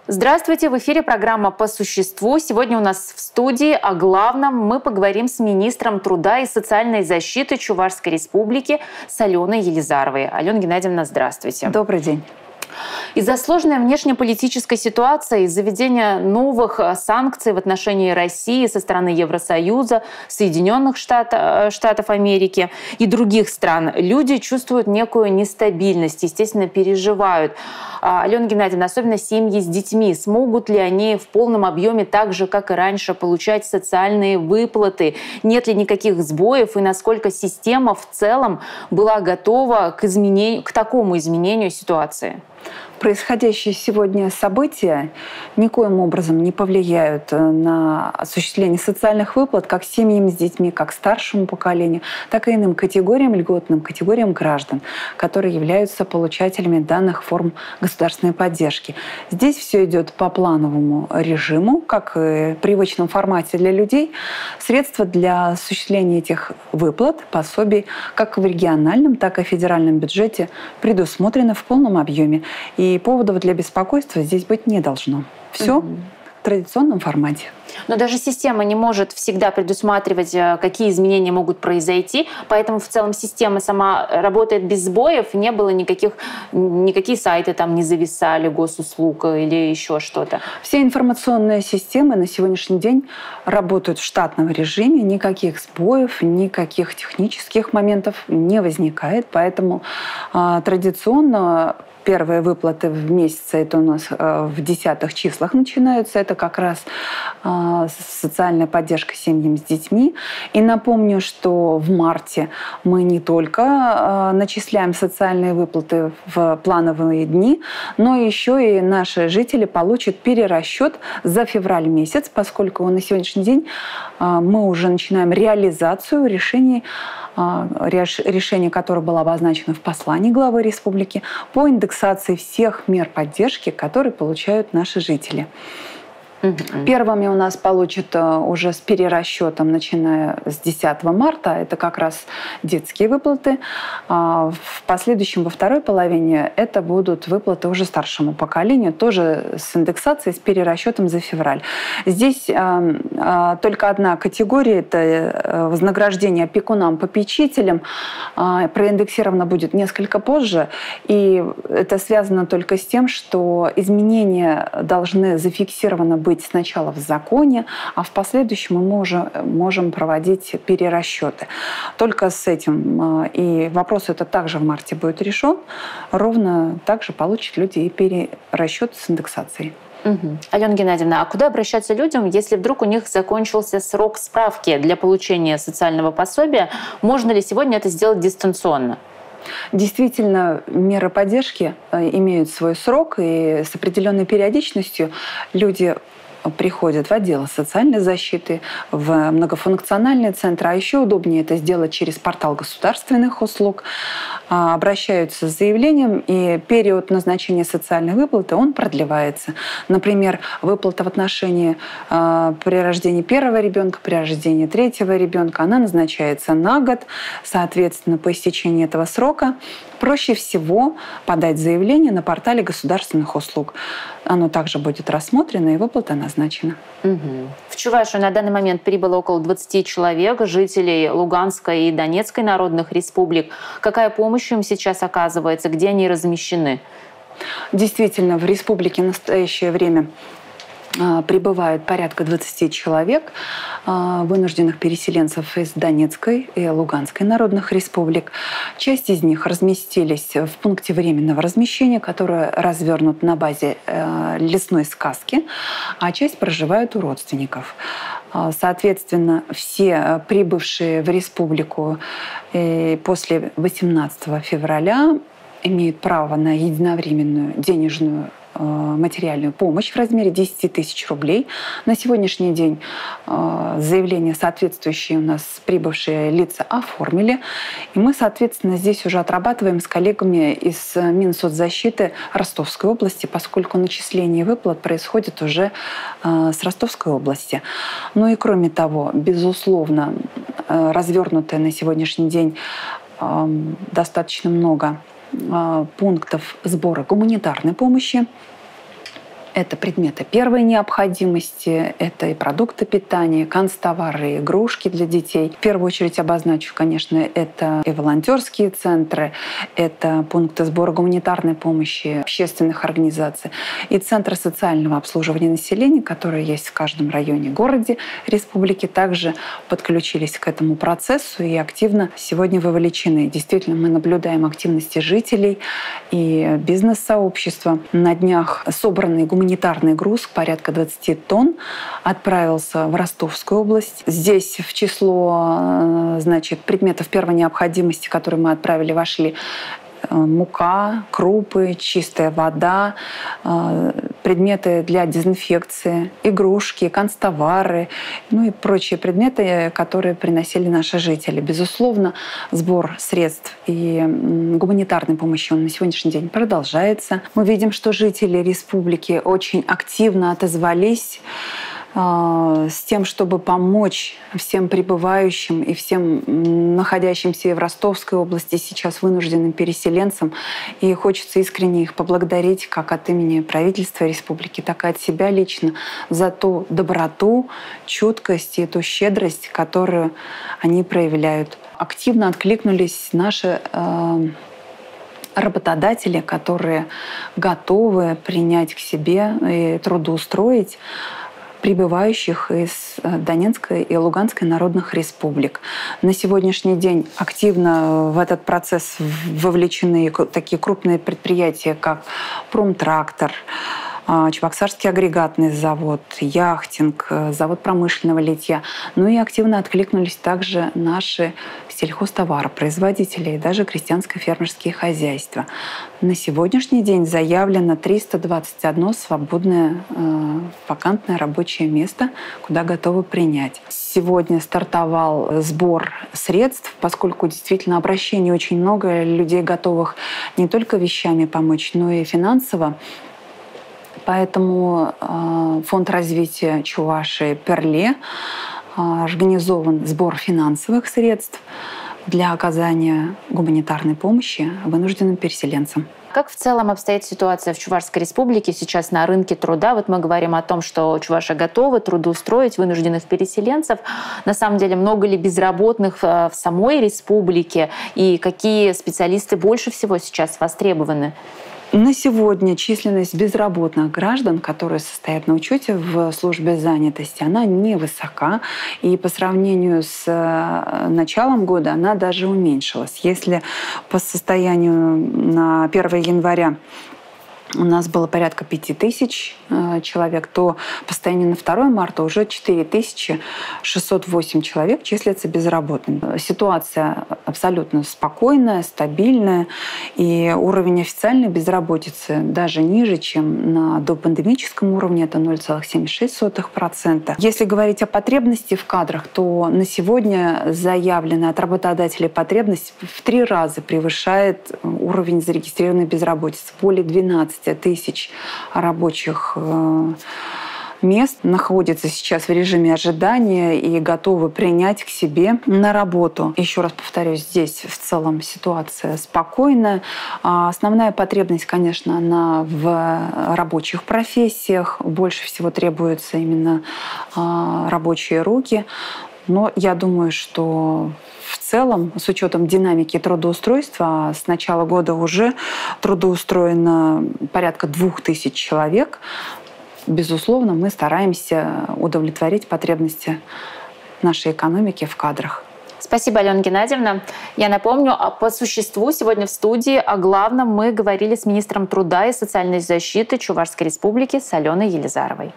Здравствуйте, в эфире программа «По существу». Сегодня у нас в студии о главном мы поговорим с министром труда и социальной защиты Чувашской республики с Аленой Елизаровой. Алена Геннадьевна, здравствуйте. Добрый день. Из-за сложной внешнеполитической ситуации, из-за введения новых санкций в отношении России со стороны Евросоюза, Соединенных Штатов Америки и других стран, люди чувствуют некую нестабильность, естественно, переживают. Алена Геннадьевна, особенно семьи с детьми, смогут ли они в полном объеме, так же, как и раньше, получать социальные выплаты? Нет ли никаких сбоев? И насколько система в целом была готова к такому изменению ситуации? Происходящие сегодня события никоим образом не повлияют на осуществление социальных выплат как семьям с детьми, как старшему поколению, так и иным категориям, льготным категориям граждан, которые являются получателями данных форм государственной поддержки. Здесь все идет по плановому режиму, как и в привычном формате для людей. Средства для осуществления этих выплат, пособий, как в региональном, так и в федеральном бюджете предусмотрены в полном объеме. И поводов для беспокойства здесь быть не должно. Все в традиционном формате. Но даже система не может всегда предусматривать, какие изменения могут произойти, поэтому в целом система сама работает без сбоев, не было никакие сайты там не зависали, госуслуг или еще что-то. Все информационные системы на сегодняшний день работают в штатном режиме, никаких сбоев, никаких технических моментов не возникает, поэтому традиционно первые выплаты в месяц, это у нас в десятых числах начинаются. Это как раз социальная поддержка семьям с детьми. И напомню, что в марте мы не только начисляем социальные выплаты в плановые дни, но еще и наши жители получат перерасчет за февраль месяц, поскольку на сегодняшний день мы уже начинаем реализацию решение, которое было обозначено в послании главы республики по индексации всех мер поддержки, которые получают наши жители. Первыми у нас получат уже с перерасчетом, начиная с 10 марта, это как раз детские выплаты. В последующем, во второй половине, это будут выплаты уже старшему поколению, тоже с индексацией, с перерасчетом за февраль. Здесь только одна категория, это вознаграждение опекунам-попечителям, проиндексировано будет несколько позже, и это связано только с тем, что изменения должны зафиксированы быть сначала в законе, а в последующем мы уже можем проводить перерасчеты. Только с этим. И вопрос этот также в марте будет решен. Ровно так же получат люди и перерасчет с индексацией. Алена Геннадьевна, а куда обращаться людям, если вдруг у них закончился срок справки для получения социального пособия? Можно ли сегодня это сделать дистанционно? Действительно, меры поддержки имеют свой срок, и с определенной периодичностью люди приходят в отделы социальной защиты, в многофункциональные центры, а еще удобнее это сделать через портал государственных услуг, обращаются с заявлением, и период назначения социальной выплаты, он продлевается. Например, выплата в отношении при рождении первого ребенка, при рождении третьего ребенка, она назначается на год, соответственно, по истечении этого срока проще всего подать заявление на портале государственных услуг. Оно также будет рассмотрено, и выплата назначена. В Чувашию на данный момент прибыло около 20 человек, жителей Луганской и Донецкой народных республик. Какая помощь им сейчас оказывается? Где они размещены? Действительно, в республике в настоящее время прибывает порядка 20 человек, вынужденных переселенцев из Донецкой и Луганской народных республик. Часть из них разместились в пункте временного размещения, который развернут на базе лесной сказки, а часть проживают у родственников. Соответственно, все прибывшие в республику после 18 февраля имеют право на единовременную денежную материальную помощь в размере 10 тысяч рублей. На сегодняшний день заявления соответствующие у нас прибывшие лица оформили. И мы, соответственно, здесь уже отрабатываем с коллегами из Минсоцзащиты Ростовской области, поскольку начисление выплат происходит уже с Ростовской области. Ну и кроме того, безусловно, развернутое на сегодняшний день достаточно много пунктов сбора гуманитарной помощи. Это предметы первой необходимости, это и продукты питания, канцтовары, и игрушки для детей. В первую очередь обозначу, конечно, это и волонтерские центры, это пункты сбора гуманитарной помощи общественных организаций и центры социального обслуживания населения, которые есть в каждом районе городе республики, также подключились к этому процессу и активно сегодня вовлечены. Действительно, мы наблюдаем активности жителей и бизнес-сообщества. На днях собранный гуманитарный груз, порядка 20 тонн, отправился в Ростовскую область. Здесь в число, предметов первой необходимости, которые мы отправили, вошли мука, крупы, чистая вода, предметы для дезинфекции, игрушки, канцтовары, и прочие предметы, которые приносили наши жители. Безусловно, сбор средств и гуманитарной помощи он на сегодняшний день продолжается. Мы видим, что жители республики очень активно отозвались с тем, чтобы помочь всем прибывающим и всем находящимся в Ростовской области сейчас вынужденным переселенцам. И хочется искренне их поблагодарить как от имени правительства республики, так и от себя лично за ту доброту, чуткость и ту щедрость, которую они проявляют. Активно откликнулись наши работодатели, которые готовы принять к себе и трудоустроить прибывающих из Донецкой и Луганской народных республик. На сегодняшний день активно в этот процесс вовлечены такие крупные предприятия, как Промтрактор, Чебоксарский агрегатный завод, Яхтинг, завод промышленного литья. И активно откликнулись также наши сельхозтоваропроизводители и даже крестьянско-фермерские хозяйства. На сегодняшний день заявлено 321 свободное вакантное рабочее место, куда готовы принять. Сегодня стартовал сбор средств, поскольку действительно обращений очень много, людей готовых не только вещами помочь, но и финансово. Поэтому Фонд развития Чувашии «Перле» организован сбор финансовых средств для оказания гуманитарной помощи вынужденным переселенцам. Как в целом обстоит ситуация в Чувашской республике сейчас на рынке труда? Вот мы говорим о том, что Чувашия готова трудоустроить вынужденных переселенцев. На самом деле, много ли безработных в самой республике? И какие специалисты больше всего сейчас востребованы? На сегодня численность безработных граждан, которые состоят на учете в службе занятости, она невысока. И по сравнению с началом года она даже уменьшилась. Если по состоянию на 1 января у нас было порядка 5000 человек, то по состоянию на 2 марта уже 4608 человек числятся безработными. Ситуация абсолютно спокойная, стабильная, и уровень официальной безработицы даже ниже, чем на допандемическом уровне, это 0,76%. Если говорить о потребности в кадрах, то на сегодня заявленная от работодателей потребность в 3 раза превышает уровень зарегистрированной безработицы. Более 12 тысяч рабочих мест находятся сейчас в режиме ожидания и готовы принять к себе на работу. Еще раз повторюсь, здесь в целом ситуация спокойная. Основная потребность, конечно, она в рабочих профессиях. Больше всего требуются именно рабочие руки. Но я думаю, что в целом, с учетом динамики трудоустройства, с начала года уже трудоустроено порядка 2000 человек. Безусловно, мы стараемся удовлетворить потребности нашей экономики в кадрах. Спасибо, Алена Геннадьевна. Я напомню, по существу сегодня в студии о главном мы говорили с министром труда и социальной защиты Чувашской республики с Аленой Елизаровой.